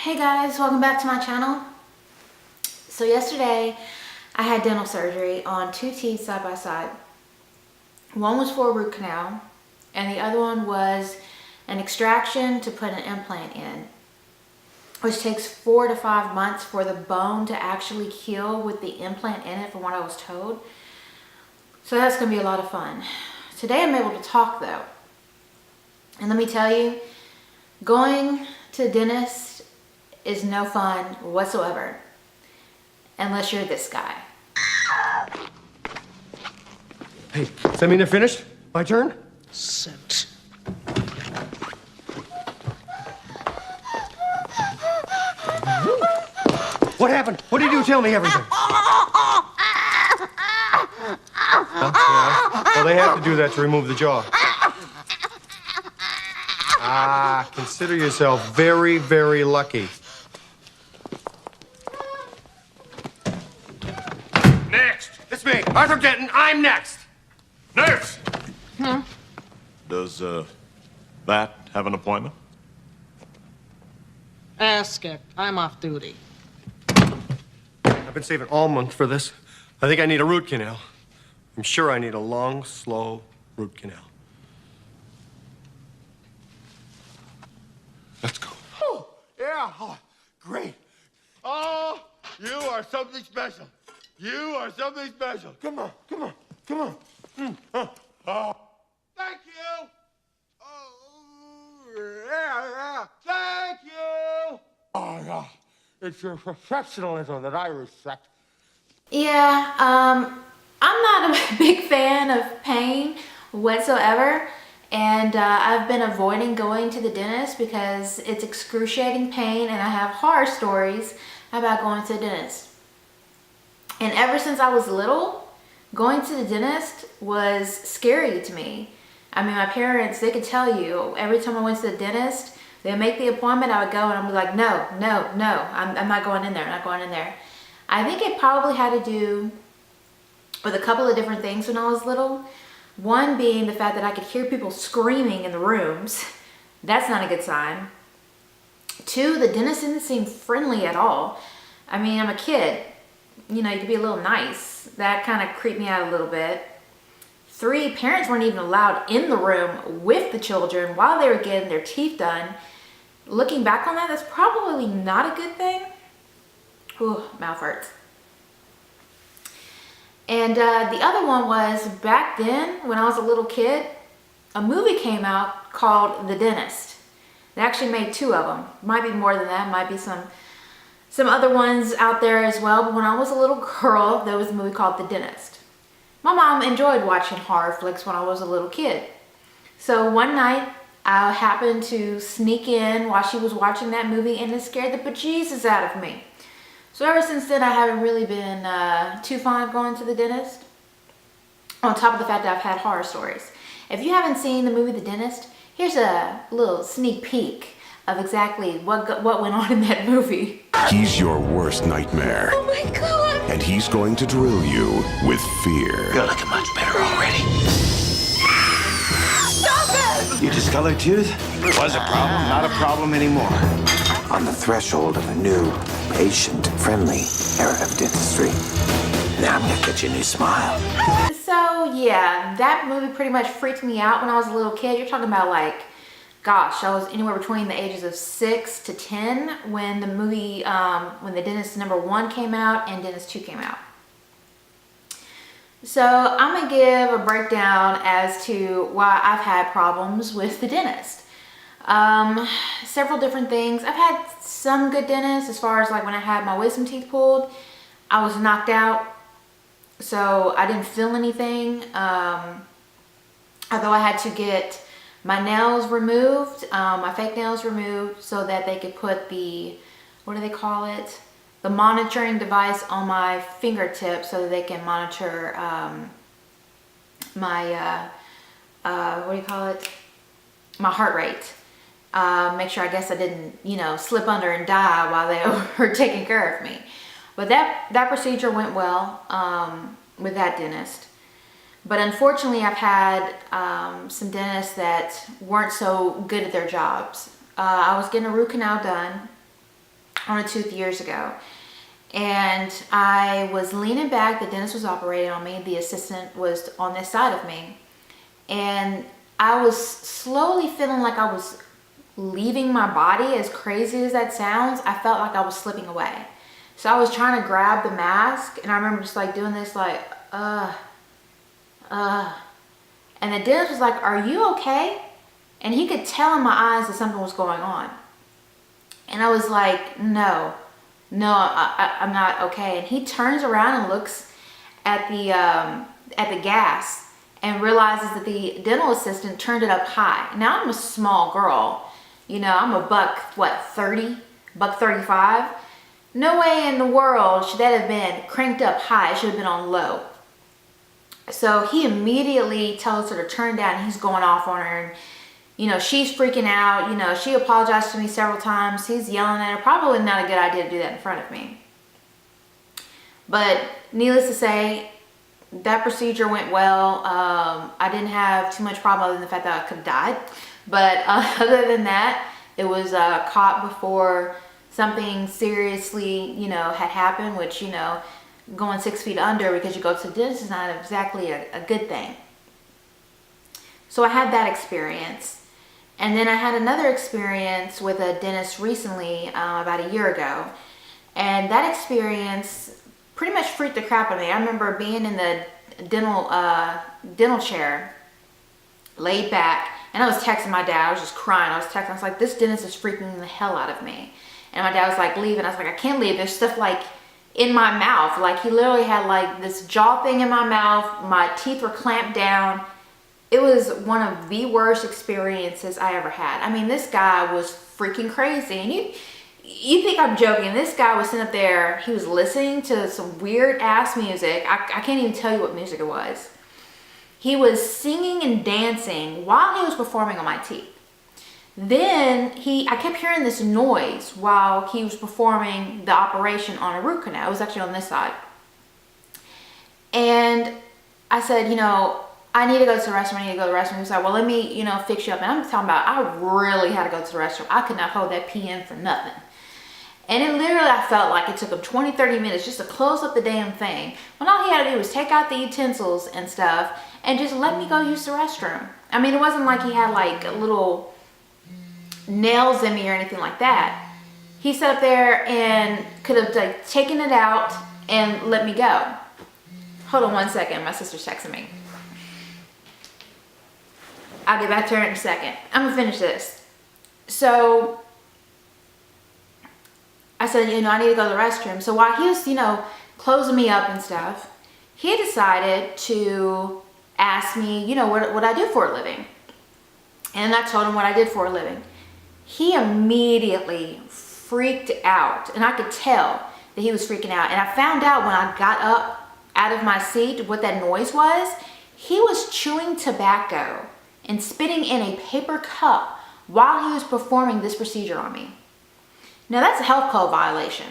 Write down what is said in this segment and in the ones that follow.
Hey guys, welcome back to my channel. So yesterday I had dental surgery on two teeth side by side. One was for a root canal and the other one was an extraction to put an implant in, which takes 4 to 5 months for the bone to actually heal with the implant in it, from what I was told. So that's gonna be a lot of fun. Today I'm able to talk though. And let me tell you, going to the dentist is no fun whatsoever, unless you're this guy. Hey, does that mean they're finished? My turn? Sit. What happened? What did you tell me everything? Huh? Yeah. Well, they have to do that to remove the jaw. Consider yourself very, very lucky. Next! It's me, Arthur Denton. I'm next. Nurse! Does, that have an appointment? Ask it. I'm off duty. I've been saving all month for this. I think I need a root canal. I'm sure I need a long, slow root canal. Let's go. Oh, yeah, oh, great. Oh, you are something special. You are something special. Come on, come on, come on. Oh, thank you. Oh, yeah. Thank you. Oh, yeah. It's your professionalism that I respect. Yeah, I'm not a big fan of pain whatsoever. And I've been avoiding going to the dentist because it's excruciating pain and I have horror stories about going to the dentist. And ever since I was little, going to the dentist was scary to me. I mean, my parents, they could tell you, every time I went to the dentist, they'd make the appointment, I would go and I'd be like, no, I'm not going in there, I'm not going in there. I think it probably had to do with a couple of different things when I was little. One being the fact that I could hear people screaming in the rooms. That's not a good sign. Two, the dentist didn't seem friendly at all. I mean, I'm a kid. You know, you could be a little nice. That kind of creeped me out a little bit. Three, parents weren't even allowed in the room with the children while they were getting their teeth done. Looking back on that, that's probably not a good thing. Ooh, mouth hurts. And the other one was, back then, when I was a little kid, a movie came out called The Dentist. They actually made 2 of them. Might be more than that. Might be some other ones out there as well. But when I was a little girl, there was a movie called The Dentist. My mom enjoyed watching horror flicks when I was a little kid. So one night, I happened to sneak in while she was watching that movie, and it scared the bejesus out of me. So ever since then, I haven't really been too fond of going to the dentist. On top of the fact that I've had horror stories. If you haven't seen the movie The Dentist, here's a little sneak peek of exactly what went on in that movie. He's your worst nightmare. Oh my God! And he's going to drill you with fear. You're looking much better already. Stop it! Your discolored tooth? Was a problem, not a problem anymore. On the threshold of a new, patient-friendly era of dentistry. Now I'm gonna get you a new smile. So yeah, that movie pretty much freaked me out when I was a little kid. You're talking about, like, gosh, I was anywhere between the ages of 6 to 10 when the movie, when The Dentist #1 came out and Dentist 2 came out. So I'm gonna give a breakdown as to why I've had problems with the dentist. Several different things. I've had some good dentists as far as, like, when I had my wisdom teeth pulled, I was knocked out, so I didn't feel anything. Although I had to get my nails removed, my fake nails removed, so that they could put the, what do they call it? The monitoring device on my fingertip so that they can monitor my, what do you call it? My heart rate. Make sure, I guess, I didn't, you know, slip under and die while they were taking care of me. But that procedure went well with that dentist. But unfortunately, I've had some dentists that weren't so good at their jobs. I was getting a root canal done, on a tooth years ago. And I was leaning back, the dentist was operating on me, the assistant was on this side of me. And I was slowly feeling like I was leaving my body. As crazy as that sounds, I felt like I was slipping away. So I was trying to grab the mask, and I remember just like doing this like, and the dentist was like, "Are you okay?" And he could tell in my eyes that something was going on. And I was like, no, I'm not okay. And he turns around and looks at the gas and realizes that the dental assistant turned it up high. Now I'm a small girl, you know, I'm a buck, what, 30, buck 35. No way in the world should that have been cranked up high. It should have been on low. So he immediately tells her to turn down. He's going off on her. And, you know, she's freaking out. You know, she apologized to me several times. He's yelling at her. Probably not a good idea to do that in front of me. But needless to say, that procedure went well. I didn't have too much problem other than the fact that I could have died. But other than that, it was caught before something seriously, you know, had happened, which, you know, going 6 feet under because you go to the dentist is not exactly a good thing. So I had that experience. And then I had another experience with a dentist recently, about a year ago. And that experience pretty much freaked the crap out of me. I remember being in the dental chair, laid back, and I was texting my dad. I was just crying. I was like, this dentist is freaking the hell out of me. And my dad was like, leave. And I was like, I can't leave. There's stuff like in my mouth. Like he literally had like this jaw thing in my mouth. My teeth were clamped down. It was one of the worst experiences I ever had. I mean, this guy was freaking crazy. And you think I'm joking. This guy was sitting up there. He was listening to some weird ass music. I can't even tell you what music it was. He was singing and dancing while he was performing on my teeth. Then I kept hearing this noise while he was performing the operation on a root canal. It was actually on this side. And I said, you know, I need to go to the restroom. I need to go to the restroom. He was like, well, let me, you know, fix you up. And I'm talking about, I really had to go to the restroom. I could not hold that pee in for nothing. And it literally, I felt like it took him 20, 30 minutes just to close up the damn thing. When all he had to do was take out the utensils and stuff and just let me go use the restroom. I mean, it wasn't like he had like little nails in me or anything like that. He sat up there and could have like taken it out and let me go. Hold on one second. My sister's texting me. I'll get back to her in a second. I'm gonna finish this. So I said, you know, I need to go to the restroom. So while he was, you know, closing me up and stuff, he decided to ask me, you know, what I do for a living. And I told him what I did for a living. He immediately freaked out, and I could tell that he was freaking out. And I found out when I got up out of my seat what that noise was. He was chewing tobacco and spitting in a paper cup while he was performing this procedure on me. Now that's a health code violation.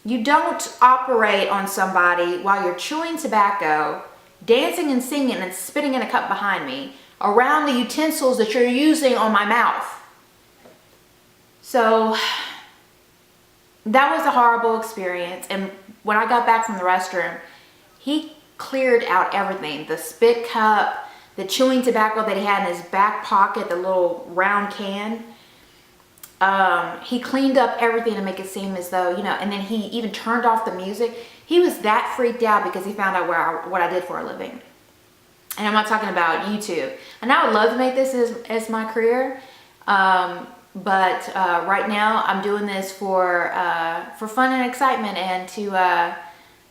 You don't operate on somebody while you're chewing tobacco, dancing and singing and spitting in a cup behind me around the utensils that you're using on my mouth. So that was a horrible experience. And when I got back from the restroom, he cleared out everything. The spit cup, the chewing tobacco that he had in his back pocket, the little round can. He cleaned up everything to make it seem as though, you know, and then he even turned off the music. He was that freaked out because he found out what I did for a living. And I'm not talking about YouTube. And I would love to make this as my career. But right now I'm doing this for fun and excitement and to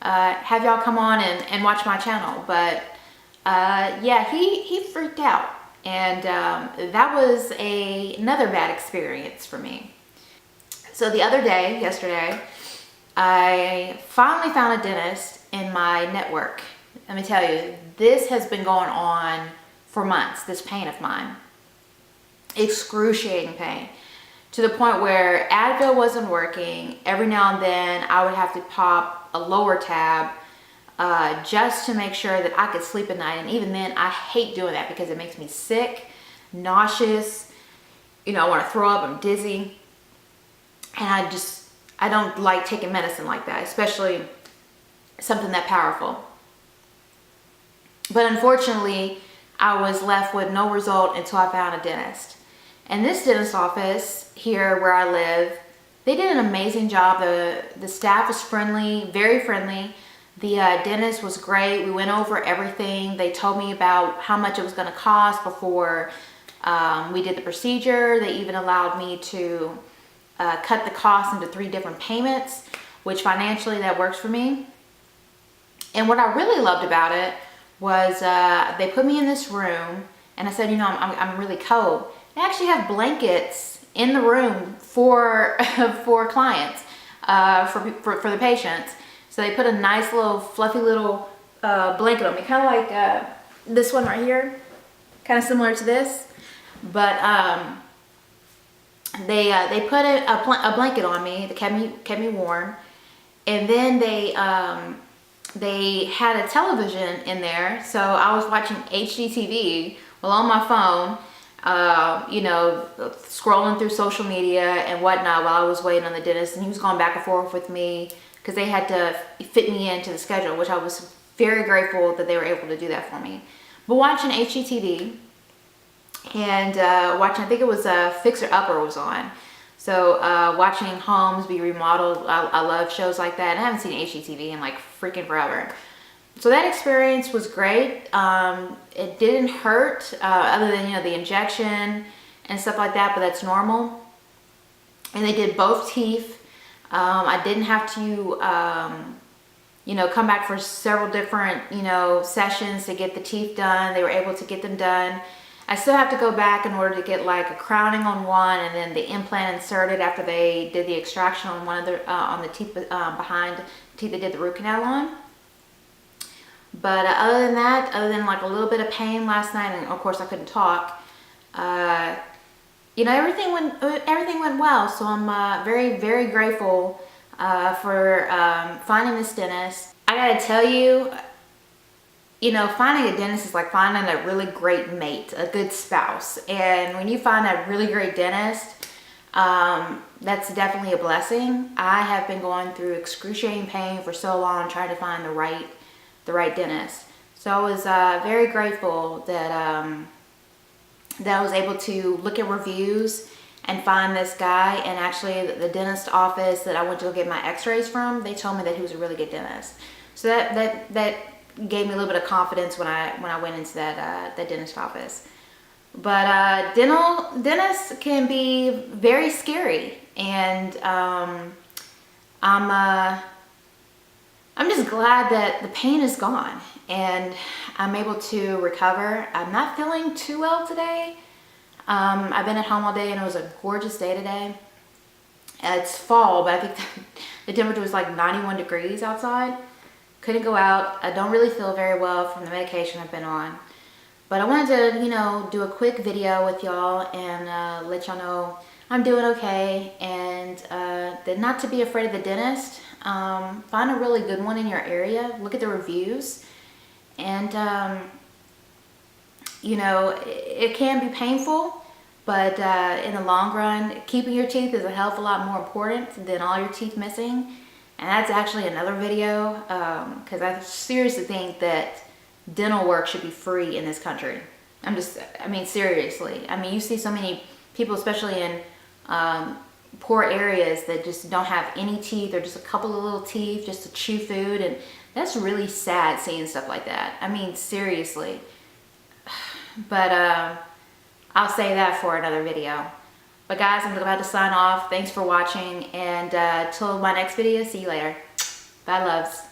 have y'all come on and watch my channel. But yeah, he freaked out. And that was another bad experience for me. So the other day, yesterday, I finally found a dentist in my network. Let me tell you, this has been going on for months, this pain of mine. Excruciating pain. To the point where Advil wasn't working. Every now and then I would have to pop a lower tab just to make sure that I could sleep at night. And even then, I hate doing that because it makes me sick, nauseous. You know, I want to throw up, I'm dizzy. And I don't like taking medicine like that, especially something that powerful. But unfortunately, I was left with no result until I found a dentist. And this dentist office here where I live, they did an amazing job. The staff was friendly, very friendly. The dentist was great. We went over everything. They told me about how much it was going to cost before we did the procedure. They even allowed me to cut the cost into 3 different payments, which financially that works for me. And what I really loved about it was they put me in this room, and I said, you know, I'm really cold. They actually have blankets in the room for for clients, for the patients. So they put a nice little fluffy little blanket on me, kind of like this one right here, kind of similar to this. But they put a blanket on me that kept me warm, and then they had a television in there, so I was watching HGTV while on my phone, you know, scrolling through social media and whatnot while I was waiting on the dentist, and he was going back and forth with me because they had to fit me into the schedule, which I was very grateful that they were able to do that for me. But watching HGTV and watching, I think it was Fixer Upper was on. So watching homes be remodeled, I love shows like that. I haven't seen HGTV in like freaking forever. So that experience was great. It didn't hurt other than, you know, the injection and stuff like that, but that's normal. And they did both teeth. I didn't have to, you know, come back for several different, you know, sessions to get the teeth done. They were able to get them done. I still have to go back in order to get like a crowning on one, and then the implant inserted after they did the extraction on one of the on the teeth behind the teeth they did the root canal on. But other than that, other than like a little bit of pain last night, and of course I couldn't talk, you know, everything went well. So I'm very, very grateful for finding this dentist. I gotta tell you, you know, finding a dentist is like finding a really great mate, a good spouse. And when you find a really great dentist, that's definitely a blessing. I have been going through excruciating pain for so long trying to find the right dentist. So I was very grateful that that I was able to look at reviews and find this guy. And actually the dentist office that I went to go get my x-rays from, they told me that he was a really good dentist. So that gave me a little bit of confidence when I went into that dentist office. But dentists can be very scary, and I'm just glad that the pain is gone and I'm able to recover. I'm not feeling too well today. I've been at home all day and it was a gorgeous day today. It's fall, but I think the temperature was like 91 degrees outside. Couldn't go out. I don't really feel very well from the medication I've been on. But I wanted to, you know, do a quick video with y'all and let y'all know I'm doing okay, and that not to be afraid of the dentist. Find a really good one in your area. Look at the reviews. And, you know, it can be painful, but in the long run, keeping your teeth is a hell of a lot more important than all your teeth missing. And that's actually another video, because I seriously think that dental work should be free in this country. I mean, seriously. I mean, you see so many people, especially in poor areas, that just don't have any teeth or just a couple of little teeth just to chew food. And that's really sad seeing stuff like that. I mean, seriously. But I'll say that for another video. But guys, I'm about to sign off. Thanks for watching, and till my next video, see you later. Bye, loves.